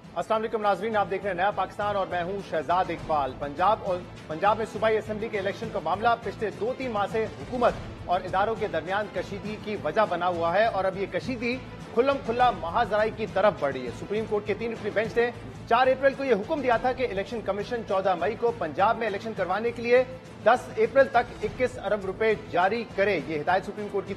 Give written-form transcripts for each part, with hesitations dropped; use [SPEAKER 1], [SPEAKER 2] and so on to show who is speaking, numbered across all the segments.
[SPEAKER 1] अस्सलाम वालेकुम नाजरीन, आप देख रहे हैं नया पाकिस्तान और मैं हूं शहजाद इकबाल। पंजाब में सूबाई असेंबली के इलेक्शन का मामला पिछले 2-3 माह से हुकूमत और इदारों के दरमियान कशीदगी की वजह बना हुआ है और अब ये कशीदगी खुल्लम खुल्ला महाजराई की तरफ बढ़ी है। सुप्रीम कोर्ट के 3 रुकनी बेंच ने 4 अप्रैल को यह हुक्म दिया था कि इलेक्शन कमीशन 14 मई को पंजाब में इलेक्शन करवाने के लिए 10 अप्रैल तक 21 अरब रुपए जारी करे। ये हिदायत सुप्रीम कोर्ट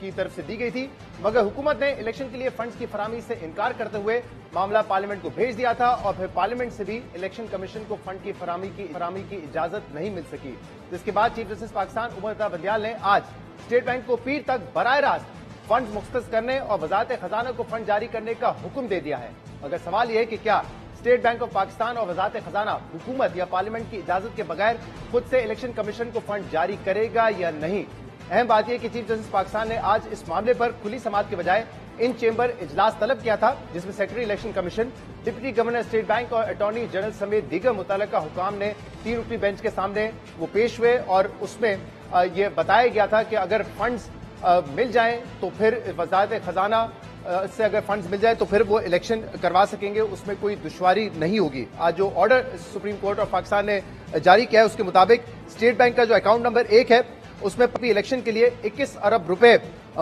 [SPEAKER 1] की तरफ से दी गई थी, मगर हुकूमत ने इलेक्शन के लिए फंड्स की फराहमी से इनकार करते हुए मामला पार्लियामेंट को भेज दिया था और फिर पार्लियामेंट से भी इलेक्शन कमीशन को फंड की फराहमी की इजाजत नहीं मिल सकी। जिसके बाद चीफ जस्टिस पाकिस्तान उमर अता बंदियाल ने आज स्टेट बैंक को पीर तक बराह रास्त फंड मुख्तस करने और वजारत खजाना को फंड जारी करने का हुक्म दे दिया है। मगर सवाल यह है कि क्या स्टेट बैंक ऑफ पाकिस्तान और वजारत खजाना हुकूमत या पार्लियामेंट की इजाजत के बगैर खुद से इलेक्शन कमीशन को फंड जारी करेगा या नहीं। अहम बात यह कि चीफ जस्टिस पाकिस्तान ने आज इस मामले पर खुली समाअत के बजाय इन चेंबर इजलास तलब किया था, जिसमें secretary election commission, deputy governor state bank और अटॉर्नी जनरल समेत दीगर मुतल्लिका हुकाम ने 3 रुकनी बेंच के सामने वो पेश हुए और उसमें ये बताया गया था कि अगर फंड्स मिल जाएं तो फिर वजारत खजाना से अगर फंड्स मिल जाए तो फिर वो इलेक्शन करवा सकेंगे, उसमें कोई दुश्वारी नहीं होगी। आज जो order supreme court of Pakistan ने जारी किया है उसके मुताबिक स्टेट बैंक का जो अकाउंट नंबर 1 है उसमें इलेक्शन के लिए 21 अरब रुपए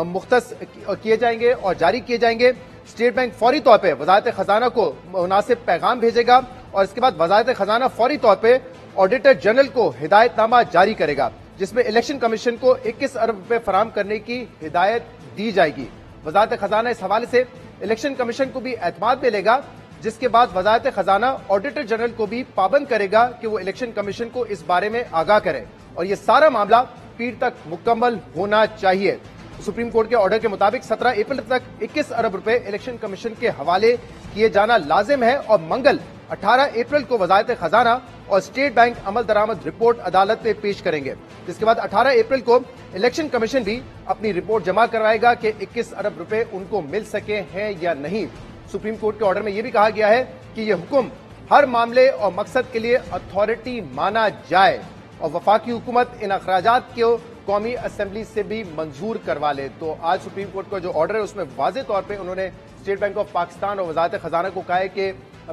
[SPEAKER 1] मुख्तस किए जाएंगे और जारी किए जाएंगे। स्टेट बैंक फौरी तौर पर वजारत खजाना को मुनासिब पैगाम भेजेगा और इसके बाद वजारत खजाना फौरी तौर पर ऑडिटर जनरल को हिदायतनामा जारी करेगा, जिसमें इलेक्शन कमीशन को 21 अरब रुपए फराहम करने की हिदायत दी जाएगी। वजारत खजाना इस हवाले से इलेक्शन कमीशन को भी एतमाद मिलेगा, जिसके बाद वजारत खजाना ऑडिटर जनरल को भी पाबंद करेगा कि वो इलेक्शन कमीशन को इस बारे में आगाह करे और ये सारा मामला पीर तक मुकम्मल होना चाहिए। सुप्रीम कोर्ट के ऑर्डर के मुताबिक 17 अप्रैल तक 21 अरब रुपए इलेक्शन कमीशन के हवाले किए जाना लाजिम है और मंगल 18 अप्रैल को वजारत खजाना और स्टेट बैंक अमल दरामद रिपोर्ट अदालत में पेश करेंगे। जिसके बाद 18 अप्रैल को इलेक्शन कमीशन भी अपनी रिपोर्ट जमा करवाएगा कि 21 अरब रुपए उनको मिल सके हैं या नहीं। सुप्रीम कोर्ट के ऑर्डर में यह भी कहा गया है कि यह हुक्म हर मामले और मकसद के लिए अथॉरिटी माना जाए और वफाकी हुकूमत इन अखराजात को कौमी असेंबली से भी मंजूर करवा ले। तो आज सुप्रीम कोर्ट का जो ऑर्डर है उसमें वाज़ेह तौर पर उन्होंने स्टेट बैंक ऑफ पाकिस्तान और वजारत खजाना को कहा है कि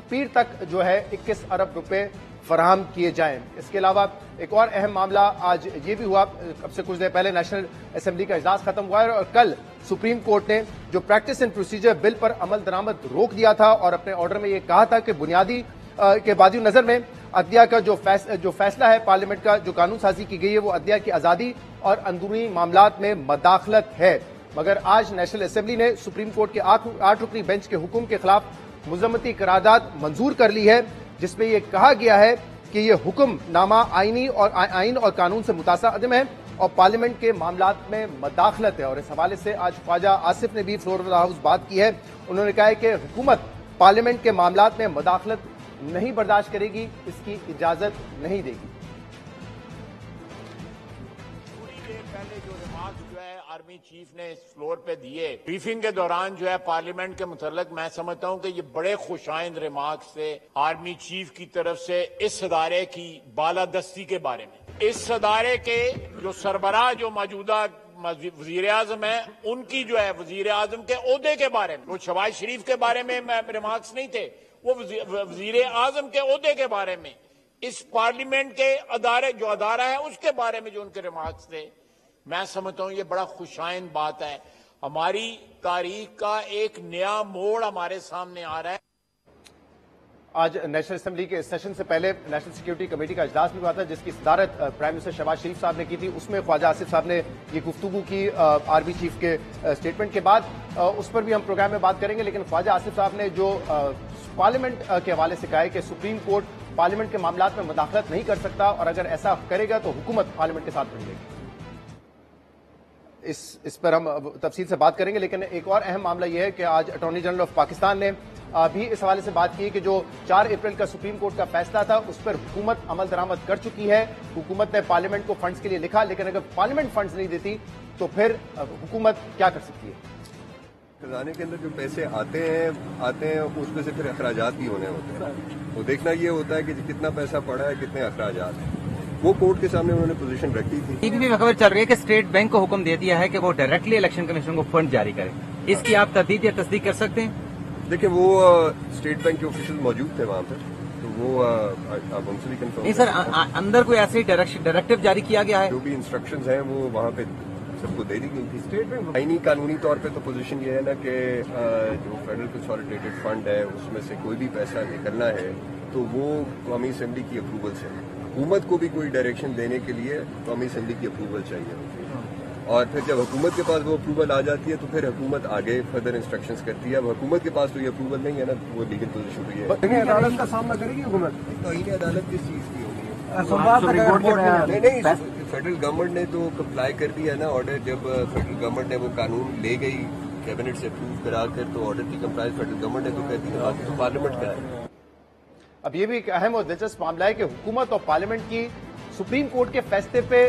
[SPEAKER 1] पीर तक जो है 21 अरब रुपए फराहम किए जाएं। इसके अलावा एक और अहम मामला आज ये भी हुआ, अब से कुछ देर पहले नेशनल असेंबली का इजलास खत्म हुआ है और कल सुप्रीम कोर्ट ने जो प्रैक्टिस एंड प्रोसीजर बिल पर अमल दरामद रोक दिया था और अपने ऑर्डर में ये कहा था कि बुनियादी के बादी नजर में अदलिया का जो फैसला है पार्लियामेंट का जो कानून साजी की गई है वो अदलिया की आजादी और अंदरूनी मामलात में मदाखलत है। मगर आज नेशनल असेंबली ने सुप्रीम कोर्ट के 8 रुकनी बेंच के हुक्म के खिलाफ मुज़म्मती करारदाद मंजूर कर ली है, जिसमें यह कहा गया है कि यह हुक्मनामा आइन और कानून से मुतासिब है और पार्लियामेंट के मामलात में मदाखलत है। और इस हवाले से आज ख्वाजा आसिफ ने भी फ्लोर ऑफ द हाउस बात की है। उन्होंने कहा है कि हुकूमत पार्लियामेंट के मामलात में मदाखलत नहीं बर्दाश्त करेगी, इसकी इजाजत नहीं देगी।
[SPEAKER 2] आर्मी चीफ ने इस फ्लोर पे दिए ब्रीफिंग के दौरान जो है पार्लियामेंट के मुताल्लिक मैं समझता हूं कि ये बड़े खुशाइंद रिमार्क्स थे आर्मी चीफ की तरफ से इस अदारे की बालादस्ती के बारे में। इस अदारे के जो सरबराह जो मौजूदा वजीर आजम है उनकी जो है वजीर आजम के ओहदे के बारे में, वो शहबाज शरीफ के बारे में रिमार्क्स नहीं थे, वो वजीर आजम के ओहदे के बारे में, इस पार्लियामेंट के अदारे जो अदारा है उसके बारे में जो उनके रिमार्क्स थे, मैं समझता हूं ये बड़ा खुशाइंद बात है। हमारी तारीख का एक नया मोड़ हमारे सामने आ रहा है।
[SPEAKER 1] आज नेशनल असेंबली के सेशन से पहले नेशनल सिक्योरिटी कमेटी का इजलास भी हुआ था, जिसकी सदारत प्राइम मिनिस्टर शहबाज शरीफ साहब ने की थी। उसमें ख्वाजा आसिफ साहब ने ये गुफ्तगू की आर्मी चीफ के स्टेटमेंट के बाद, उस पर भी हम प्रोग्राम में बात करेंगे। लेकिन ख्वाजा आसिफ साहब ने जो पार्लियामेंट के हवाले से कहा है कि सुप्रीम कोर्ट पार्लियामेंट के मामलात में मुदाखलत नहीं कर सकता और अगर ऐसा करेगा तो हुकूमत पार्लियामेंट के साथ बढ़ेगी। इस पर हम तफसील से बात करेंगे। लेकिन एक और अहम मामला यह है कि आज अटॉर्नी जनरल ऑफ पाकिस्तान ने भी इस हवाले से बात की कि जो 4 अप्रैल का सुप्रीम कोर्ट का फैसला था उस पर हुकूमत अमल दरामद कर चुकी है। हुकूमत ने पार्लियामेंट को फंड्स के लिए लिखा, लेकिन अगर पार्लियामेंट फंड्स नहीं देती तो फिर हुकूमत क्या कर सकती है?
[SPEAKER 3] खजाने के अंदर जो पैसे आते हैं उसमें से फिर अखराजात भी होने होते हैं। तो देखना ये होता है कि कितना पैसा पड़ा है, कितने अखराजात हैं। वो कोर्ट के सामने उन्होंने पोजीशन रखी थी।
[SPEAKER 4] टीवी में खबर चल रही है कि स्टेट बैंक को हुक्म दे दिया है कि वो डायरेक्टली इलेक्शन कमीशन को फंड जारी करे। इसकी आप तरदीद या तस्दीक कर सकते हैं?
[SPEAKER 3] देखिए वो स्टेट बैंक के ऑफिशियल मौजूद थे वहां पर, तो वो आप उनसे भी कंफर्म
[SPEAKER 4] नहीं सर, अंदर कोई ऐसे डायरेक्टिव जारी किया गया है?
[SPEAKER 3] जो भी इंस्ट्रक्शंस हैं वो वहां पे सबको दे दी गई थी। स्टेट बैंक आईनी कानूनी तौर पे तो पोजीशन ये है ना कि जो फेडरल कंसोलिडेटेड फंड है उसमें से कोई भी पैसा निकलना है तो वो कौमी असेंबली की अप्रूवल से, हुकूमत को भी कोई डायरेक्शन देने के लिए कौमी असेंबली की अप्रूवल चाहिए होती है, और फिर जब हुकूमत के पास वो अप्रूवल आ जाती है तो फिर हुकूमत आगे फर्दर इंस्ट्रक्शंस करती है। अब हुकूमत के पास तो ये अप्रूवल नहीं है ना, वो लीगल पोजीशन तो ये है।
[SPEAKER 5] अदालत का सामना करेगी हुकूमत?
[SPEAKER 3] तो इन्हें अदालत किस चीज की होगी?
[SPEAKER 5] नहीं,
[SPEAKER 3] फेडरल गवर्नमेंट ने तो कंप्लाई कर दिया है ना ऑर्डर, जब फेडरल गवर्नमेंट ने वो कानून ले गई कैबिनेट से अप्रूव करा कर, तो ऑर्डर की कंप्लाई फेडरल गवर्नमेंट ने तो कर दी, बाकी तो पार्लियामेंट का है।
[SPEAKER 1] अब ये भी एक अहम और दिलचस्प मामला है कि हुकूमत और पार्लियामेंट की सुप्रीम कोर्ट के फैसले पे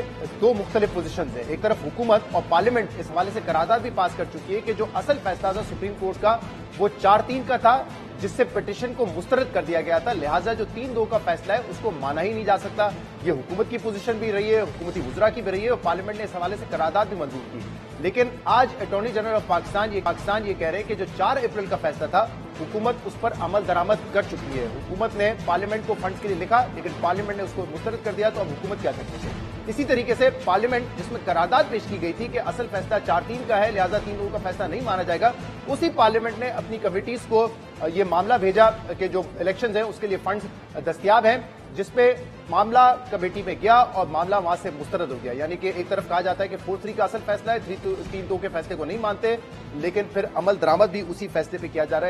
[SPEAKER 1] दो मुख्तलिफ पोजीशन है। एक तरफ हुकूमत और पार्लियामेंट इस हवाले से करारदाद भी पास कर चुकी है कि जो असल फैसला था सुप्रीम कोर्ट का वो 4-3 का था, जिससे पिटीशन को मुस्तरद कर दिया गया था, लिहाजा जो 3-2 का फैसला है उसको माना ही नहीं जा सकता। ये हुकूमत की पोजीशन भी रही है, हुकूमती वुज़रा की भी रही है, और पार्लियामेंट ने इस हवाले से करारदाद भी मंजूर की। लेकिन आज अटॉर्नी जनरल ऑफ पाकिस्तान ये कह रहे हैं कि जो 4 अप्रैल का फैसला था हुकूमत उस पर अमल दरामद कर चुकी है। हुकूमत ने पार्लियामेंट को फंड्स के लिए लिखा, लेकिन पार्लियामेंट ने उसको मुस्तरद कर दिया, तो अब हुकूमत क्या करती है। इसी तरीके से पार्लियामेंट जिसमें करारदाद पेश की गई थी कि असल फैसला 4-3 का है, लिहाजा 3-2 का फैसला नहीं माना जाएगा, उसी पार्लियामेंट ने अपनी कमिटीज को ये मामला भेजा कि जो इलेक्शंस हैं उसके लिए फंड्स दस्तयाब हैं, जिसपे मामला कमेटी में गया और मामला वहां से मुस्तरद हो गया। यानी कि एक तरफ कहा जाता है कि 4-3 का असल फैसला है, 3-2 के फैसले को नहीं मानते, लेकिन फिर अमल दरामद भी उसी फैसले पे किया जा रहा है।